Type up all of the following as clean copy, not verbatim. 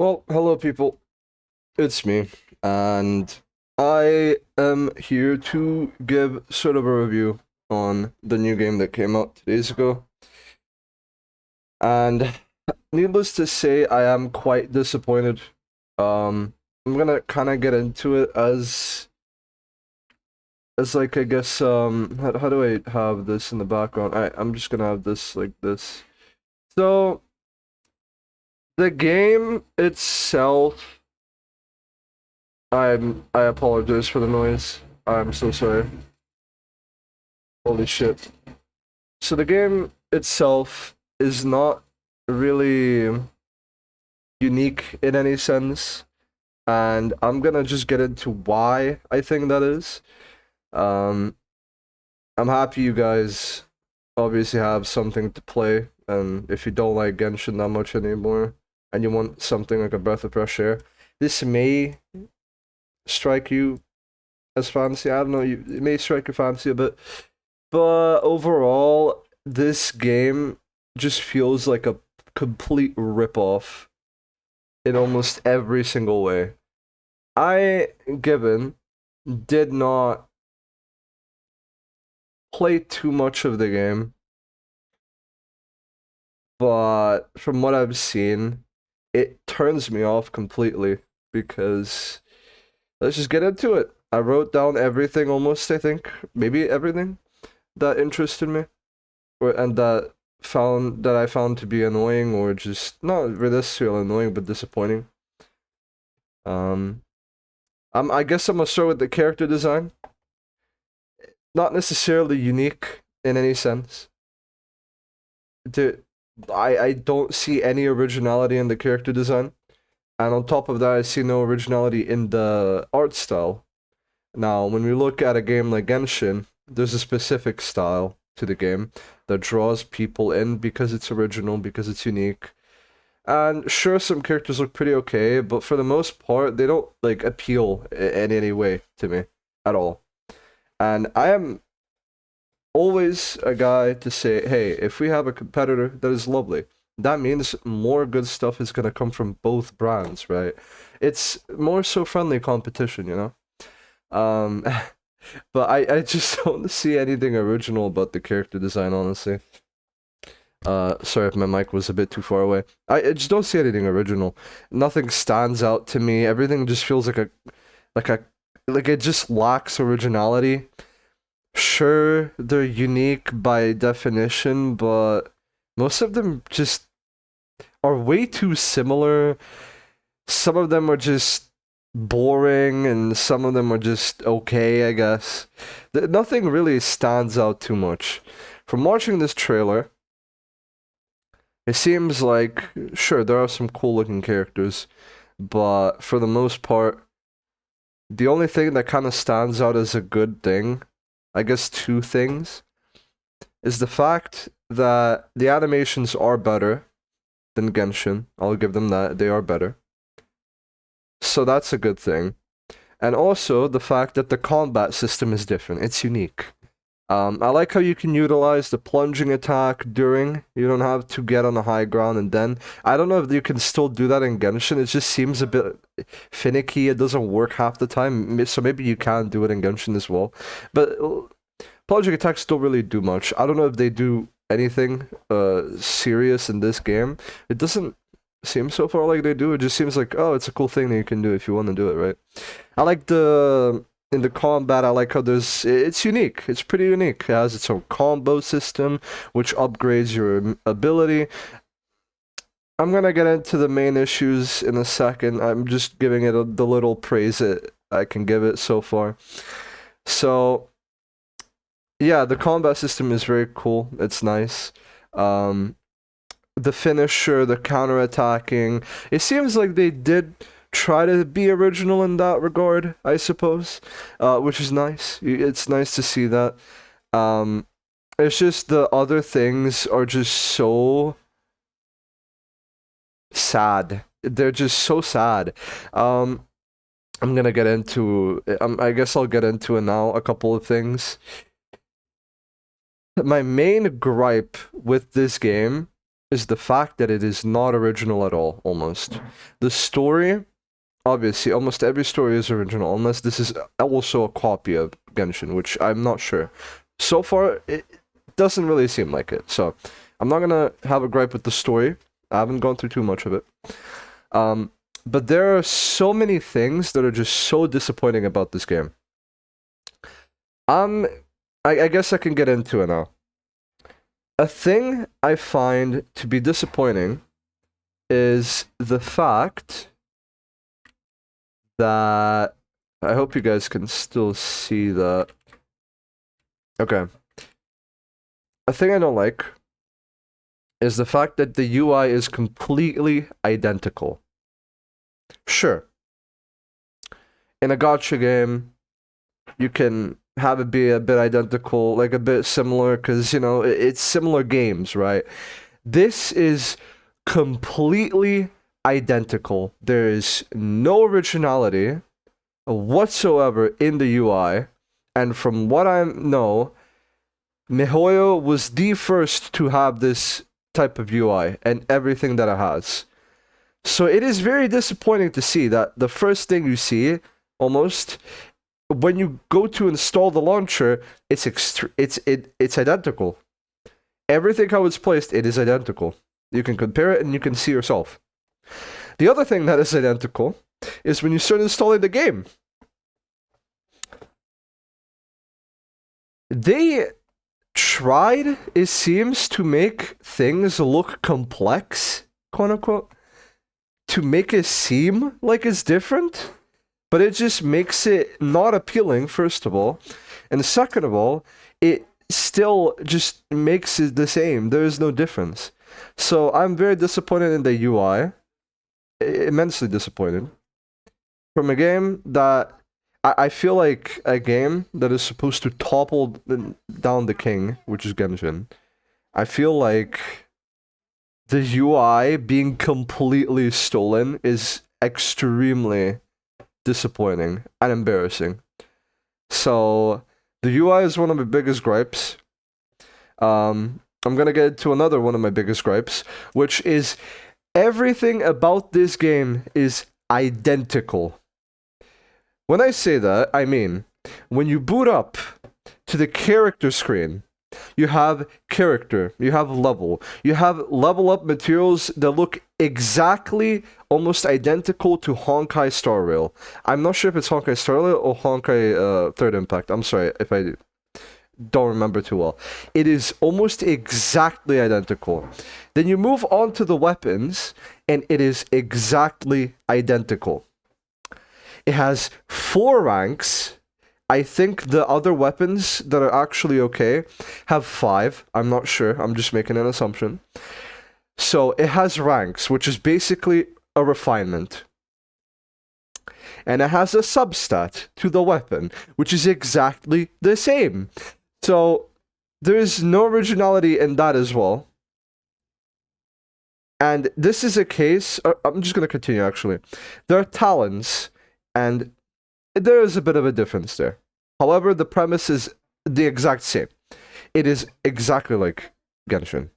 Well, hello people, it's me, and I am here to give sort of a review on the new game that came out 2 days ago. And needless to say, I am quite disappointed. I'm gonna kind of get into it as like I guess how do I have this in the background? I'm just gonna have this like this. So the game itself, I apologize for the noise. I'm so sorry. Holy shit. So the game itself is not really unique in any sense, and I'm gonna just get into why I think that is. Um, I'm happy you guys obviously have something to play, and if you don't like Genshin that much anymore, and you want something like a breath of fresh air, this may strike you as fancy. I don't know, it may strike your fancy a bit. But overall, this game just feels like a complete ripoff in almost every single way. I, given, did not play too much of the game, but from what I've seen, it turns me off completely because let's just get into it. I wrote down everything almost, I think, maybe everything that interested me. And that I found to be annoying or just not necessarily annoying but disappointing. Um, I guess I'm gonna start with the character design. Not necessarily unique in any sense. The I don't see any originality in the character design, and on top of that, I see no originality in the art style. Now, when we look at a game like Genshin, there's a specific style to the game that draws people in because it's original, because it's unique. And sure, some characters look pretty okay, but for the most part, they don't like appeal in any way to me at all. And I am always a guy to say, hey, if we have a competitor that is lovely, that means more good stuff is gonna come from both brands, right? It's more so friendly competition, you know? Um, but I just don't see anything original about the character design, honestly. Sorry if my mic was a bit too far away. I just don't see anything original. Nothing stands out to me. Everything just feels like a like it just lacks originality. Sure, they're unique by definition, but most of them just are way too similar. Some of them are just boring, and some of them are just okay, I guess. Nothing really stands out too much. From watching this trailer, it seems like, sure, there are some cool looking characters, but for the most part, the only thing that kind of stands out as a good thing, I guess two things, is the fact that the animations are better than Genshin. I'll give them that. They are better. So that's a good thing. And also the fact that the combat system is different. It's unique. I like how you can utilize the plunging attack during. You don't have to get on the high ground and then. I don't know if you can still do that in Genshin. It just seems a bit finicky. It doesn't work half the time. So maybe you can do it in Genshin as well. But plunging attacks don't really do much. I don't know if they do anything serious in this game. It doesn't seem so far like they do. It just seems like, oh, it's a cool thing that you can do if you want to do it, right? I like the in the combat, I like how it's unique. It's pretty unique. It has its own combo system, which upgrades your ability. I'm gonna get into the main issues in a second. I'm just giving it the little praise it I can give it so far. So, yeah, the combat system is very cool. It's nice. Um, the finisher, the counter attacking. It seems like they did try to be original in that regard, I suppose, which is nice. It's nice to see that. Um, it's just the other things are just so sad. They're just so sad. Um, I'm gonna get into. I guess I'll get into it now. A couple of things. My main gripe with this game is the fact that it is not original at all, almost. The story, obviously, almost every story is original, unless this is also a copy of Genshin, which I'm not sure. So far, it doesn't really seem like it, so I'm not gonna have a gripe with the story. I haven't gone through too much of it. But there are so many things that are just so disappointing about this game. I guess I can get into it now. A thing I find to be disappointing is the fact that I hope you guys can still see that. Okay. A thing I don't like is the fact that the UI is completely identical. Sure. In a gacha game, you can have it be a bit identical, like a bit similar, because, you know, it's similar games, right? This is completely identical. There is no originality whatsoever in the UI, and from what I know, MiHoYo was the first to have this type of UI and everything that it has. So it is very disappointing to see that the first thing you see, almost, when you go to install the launcher, it's identical. Everything how it's placed, it is identical. You can compare it and you can see yourself. The other thing that is identical is when you start installing the game. They tried, it seems, to make things look complex, quote unquote, to make it seem like it's different, but it just makes it not appealing, first of all, and second of all, it still just makes it the same. There is no difference. So I'm very disappointed in the UI, immensely disappointed. From a game that I feel like a game that is supposed to topple down the king, which is Genshin. I feel like the UI being completely stolen is extremely disappointing and embarrassing. So the UI is one of my biggest gripes. I'm gonna get to another one of my biggest gripes, which is everything about this game is identical. When I say that, I mean, when you boot up to the character screen, you have character, you have level up materials that look exactly, almost identical to Honkai Star Rail. I'm not sure if it's Honkai Star Rail or Honkai Third Impact. I'm sorry if I don't remember too well. It is almost exactly identical. Then you move on to the weapons, and it is exactly identical. It has 4 ranks. I think the other weapons that are actually okay have 5. I'm not sure. I'm just making an assumption. So it has ranks, which is basically a refinement. And it has a substat to the weapon, which is exactly the same. So there is no originality in that as well. And this is a case... I'm just going to continue, actually. There are talents, and there is a bit of a difference there. However, the premise is the exact same. It is exactly like Genshin.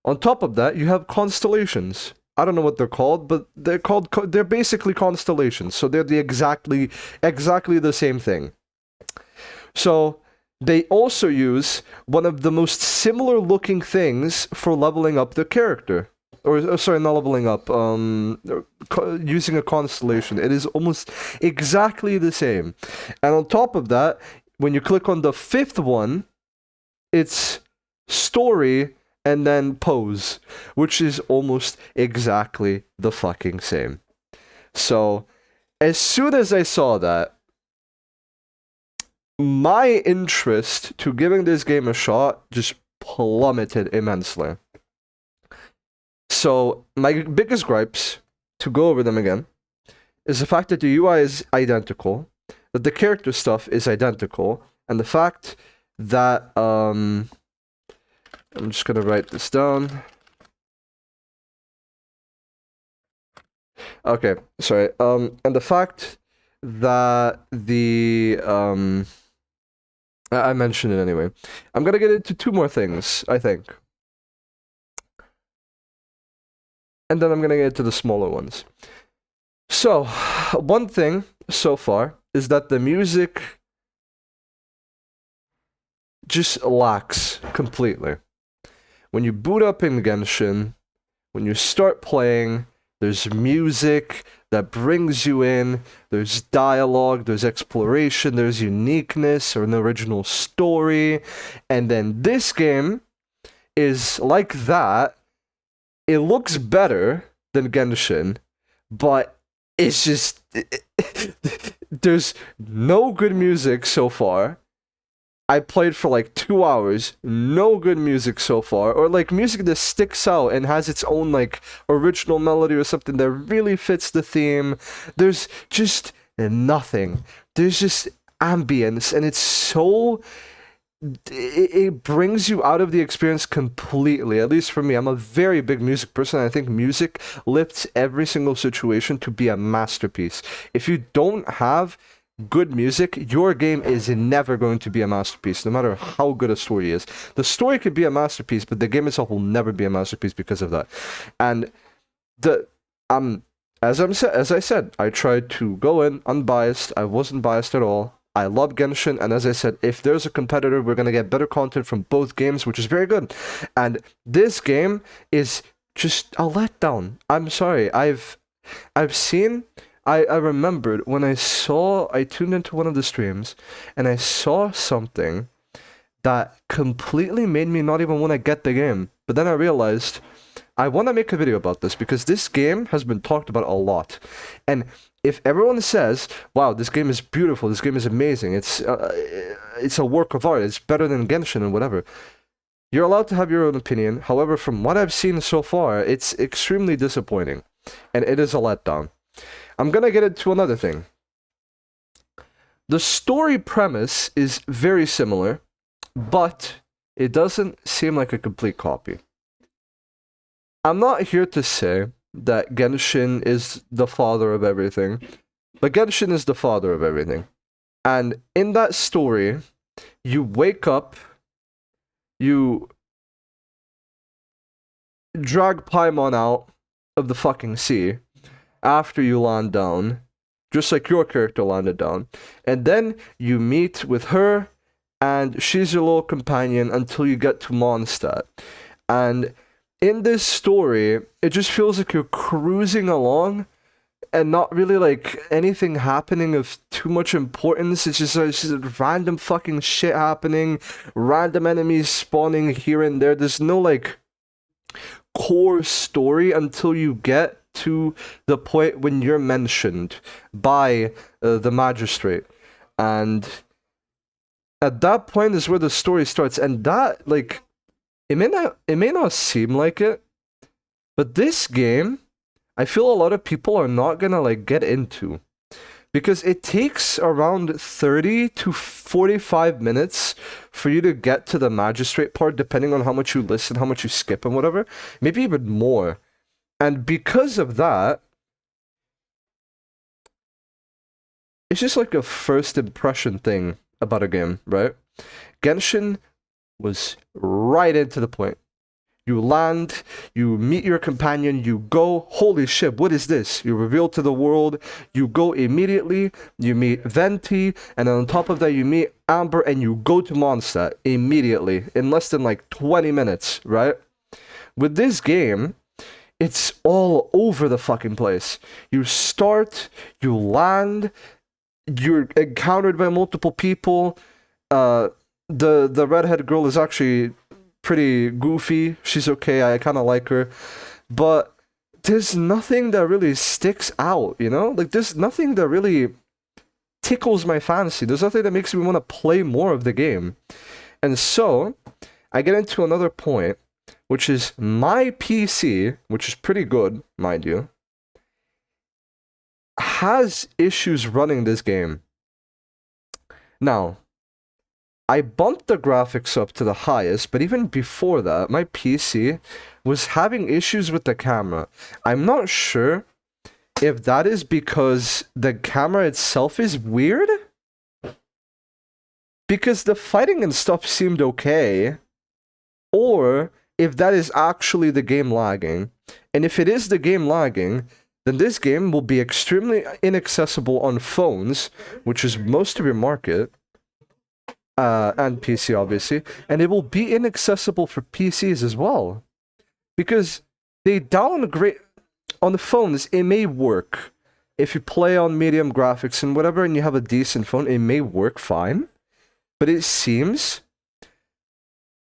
On top of that, you have constellations. I don't know what they're called, but they're basically constellations. So they're exactly the same thing. So they also use one of the most similar looking things for leveling up the character. Or sorry, not leveling up, using a constellation. It is almost exactly the same. And on top of that, when you click on the 5th one, it's story and then pose, which is almost exactly the fucking same. So, as soon as I saw that, my interest to giving this game a shot just plummeted immensely. So, my biggest gripes, to go over them again, is the fact that the UI is identical, that the character stuff is identical, and the fact that, I'm just gonna write this down. Okay, sorry, and the fact that I mentioned it anyway. I'm gonna get into 2 more things, I think. and then I'm gonna get to the smaller ones. So, one thing so far is that the music just lacks completely. When you boot up in Genshin, when you start playing, there's music that brings you in, there's dialogue, there's exploration, there's uniqueness or an original story, and then this game is like that. It looks better than Genshin, but it's just there's no good music so far. I played for like 2 hours, no good music so far, or like music that sticks out and has its own like original melody or something that really fits the theme. There's just nothing. There's just ambience, and it's so it brings you out of the experience completely. At least for me, I'm a very big music person. I think music lifts every single situation to be a masterpiece. If you don't have good music, your game is never going to be a masterpiece, no matter how good a story is. The story could be a masterpiece, but the game itself will never be a masterpiece because of that. And the as I said, I tried to go in unbiased. I wasn't biased at all. I love Genshin, and as I said, if there's a competitor, we're gonna get better content from both games, which is very good. And this game is just a letdown. I'm sorry. I've seen. I remembered when I tuned into one of the streams, and I saw something that completely made me not even want to get the game. But then I realized I want to make a video about this because this game has been talked about a lot. And if everyone says, wow, this game is beautiful, this game is amazing, it's a work of art, it's better than Genshin and whatever, you're allowed to have your own opinion. However, from what I've seen so far, it's extremely disappointing. And it is a letdown. I'm gonna get into another thing. The story premise is very similar, but it doesn't seem like a complete copy. I'm not here to say that Genshin is the father of everything, but Genshin is the father of everything. And in that story, you wake up, you drag Paimon out of the fucking sea after you land down, just like your character landed down, and then you meet with her, and she's your little companion until you get to Mondstadt. And in this story, it just feels like you're cruising along and not really like anything happening of too much importance. It's just random fucking shit happening, random enemies spawning here and there. There's no like core story until you get to the point when you're mentioned by the magistrate. And at that point is where the story starts. And that, like, it may not seem like it, but this game, I feel a lot of people are not gonna like get into, because it takes around 30 to 45 minutes for you to get to the magistrate part, depending on how much you listen, how much you skip, and whatever. Maybe even more. And because of that, it's just like a first impression thing about a game, right? Genshin was right into the point. You land, you meet your companion, you go, holy shit, what is this? You reveal to the world, you go immediately, you meet Venti, and on top of that you meet Amber, and you go to Mondstadt immediately, in less than like 20 minutes, right? With this game, it's all over the fucking place. You start, you land, you're encountered by multiple people. The redhead girl is actually pretty goofy. She's okay. I kind of like her. But there's nothing that really sticks out, you know? Like, there's nothing that really tickles my fancy. There's nothing that makes me want to play more of the game. And so, I get into another point, which is my PC, which is pretty good, mind you, has issues running this game. Now, I bumped the graphics up to the highest, but even before that, my PC was having issues with the camera. I'm not sure if that is because the camera itself is weird, because the fighting and stuff seemed okay, or if that is actually the game lagging. And if it is the game lagging, then this game will be extremely inaccessible on phones, which is most of your market, and PC obviously, and it will be inaccessible for PCs as well, because they downgrade on the phones. It may work if you play on medium graphics and whatever, and you have a decent phone. It may work fine, but it seems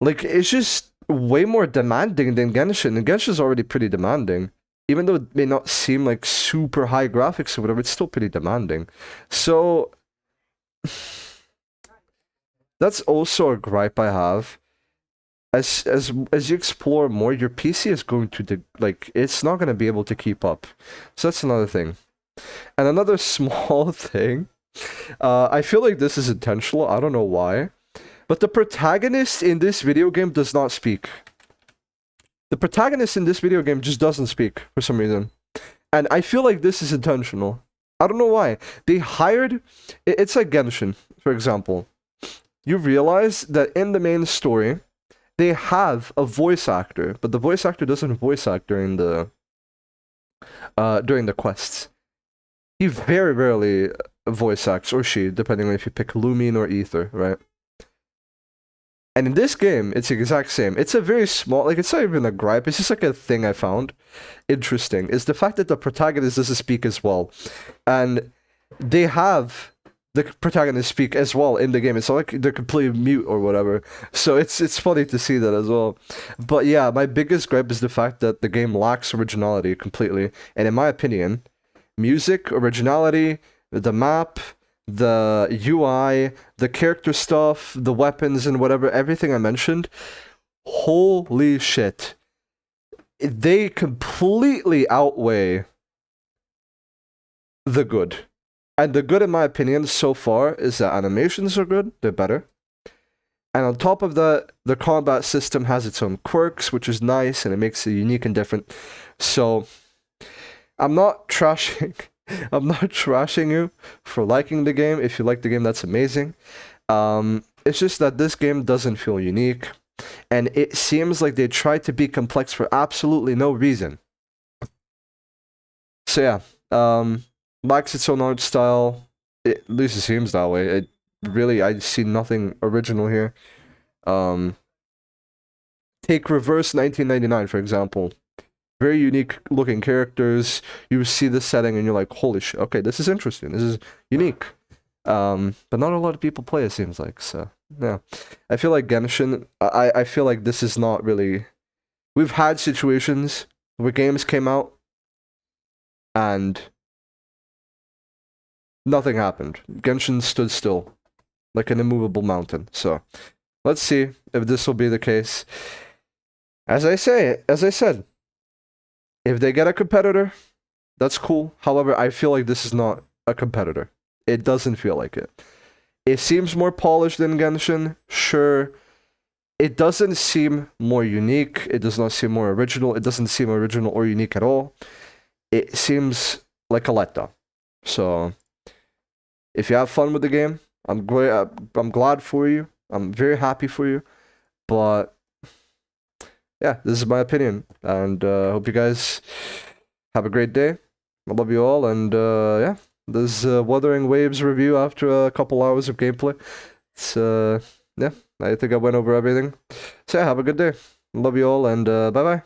like it's just way more demanding than Genshin, and Genshin's already pretty demanding. Even though it may not seem like super high graphics or whatever, it's still pretty demanding. So that's also a gripe I have. As you explore more, your PC is going to it's not going to be able to keep up. So that's another thing. And another small thing, I feel like this is intentional. I don't know why, but the protagonist in this video game does not speak. The protagonist in this video game just doesn't speak for some reason, and I feel like this is intentional. I don't know why. They hired. It's like Genshin, for example. You realize that in the main story, they have a voice actor, but the voice actor doesn't voice act during the quests. He very rarely voice acts, or she, depending on if you pick Lumion or Ether, right? And in this game, it's the exact same. It's a very small, it's not even a gripe, it's just like a thing I found interesting, is the fact that the protagonist doesn't speak as well. And they have the protagonist speak as well in the game. It's not like they're completely mute or whatever. So it's funny to see that as well. But yeah, my biggest gripe is the fact that the game lacks originality completely. And in my opinion, music, originality, the map, the UI, the character stuff, the weapons and whatever, everything I mentioned, holy shit. They completely outweigh the good. And the good, in my opinion, so far, is that animations are good, they're better. And on top of that, the combat system has its own quirks, which is nice, and it makes it unique and different. So, I'm not trashing you for liking the game. If you like the game, that's amazing. It's just that this game doesn't feel unique, and it seems like they tried to be complex for absolutely no reason. So yeah, lacks its own art style. At least it seems that way. I see nothing original here. Take Reverse 1999, for example. Very unique looking characters. You see the setting and you're like, holy shit, okay, this is interesting. This is unique. But not a lot of people play, it seems like. So, yeah. I feel like Genshin, I feel like this is not really... We've had situations where games came out and nothing happened. Genshin stood still, like an immovable mountain. So, let's see if this will be the case. As I said, if they get a competitor, that's cool. However, I feel like this is not a competitor. It doesn't feel like it. It seems more polished than Genshin, sure. It doesn't seem more unique. It does not seem more original. It doesn't seem original or unique at all. It seems like a letdown. So, if you have fun with the game, I'm glad for you. I'm very happy for you. But yeah, this is my opinion, and hope you guys have a great day. I love you all, and yeah, this is Wuthering Waves review after a couple hours of gameplay. It's yeah, I think I went over everything. So yeah, have a good day. Love you all, and bye bye.